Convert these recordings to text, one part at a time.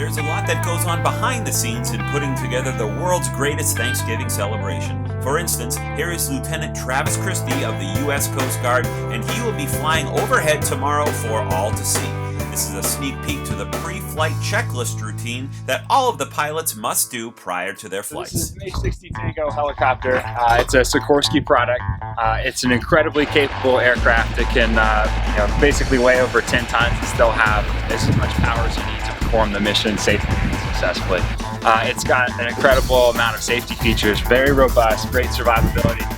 There's a lot that goes on behind the scenes in putting together the world's greatest Thanksgiving celebration. For instance, here is Lieutenant Travis Christie of the U.S. Coast Guard, and he will be flying overhead tomorrow for all to see. This is a sneak peek to the pre-flight checklist routine that all of the pilots must do prior to their flights. This is an H-60 Dingo helicopter. It's a Sikorsky product. It's an incredibly capable aircraft. It can basically weigh over 10 tons and still have as much power as you need to perform the mission safely and successfully. It's got an incredible amount of safety features, very robust, great survivability.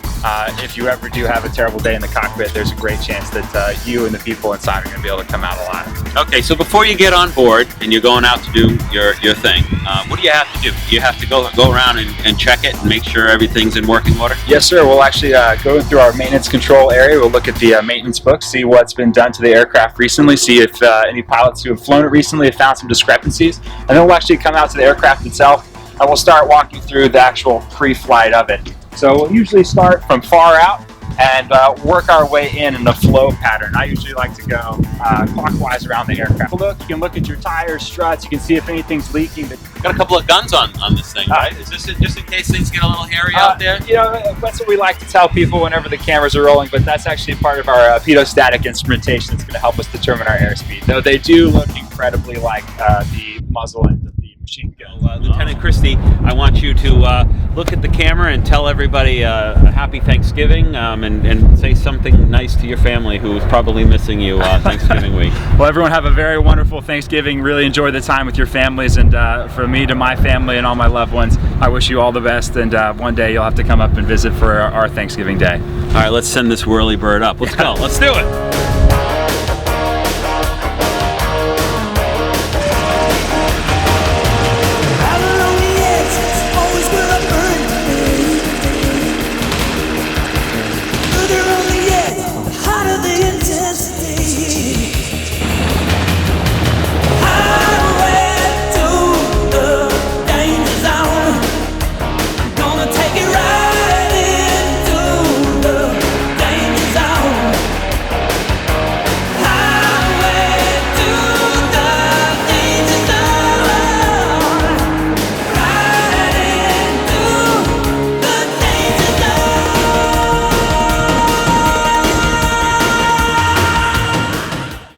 If you ever do have a terrible day in the cockpit, there's a great chance that you and the people inside are going to be able to come out alive. Okay, so before you get on board and you're going out to do your thing, what do you have to do? You have to go around and check it and make sure everything's in working order? Yes, sir. We'll actually go through our maintenance control area. We'll look at the maintenance book, see what's been done to the aircraft recently, see if any pilots who have flown it recently have found some discrepancies, and then we'll actually come out to the aircraft itself and we'll start walking through the actual pre-flight of it. So we'll usually start from far out and work our way in a flow pattern. I usually like to go clockwise around the aircraft. You can look at your tires, struts, you can see if anything's leaking. Got a couple of guns on this thing, right? Is this just in case things get a little hairy out there? You know, that's what we like to tell people whenever the cameras are rolling, but that's actually part of our pedostatic instrumentation that's going to help us determine our airspeed. Though they do look incredibly like the muzzle end of the machine gun. Lieutenant Christie, I want you to look at the camera and tell everybody a happy Thanksgiving and say something nice to your family who's probably missing you Thanksgiving week. Well, everyone have a very wonderful Thanksgiving. Really enjoy the time with your families, and from me to my family and all my loved ones, I wish you all the best, and one day you'll have to come up and visit for our Thanksgiving Day. All right, let's send this whirly bird up. Let's go. Let's do it.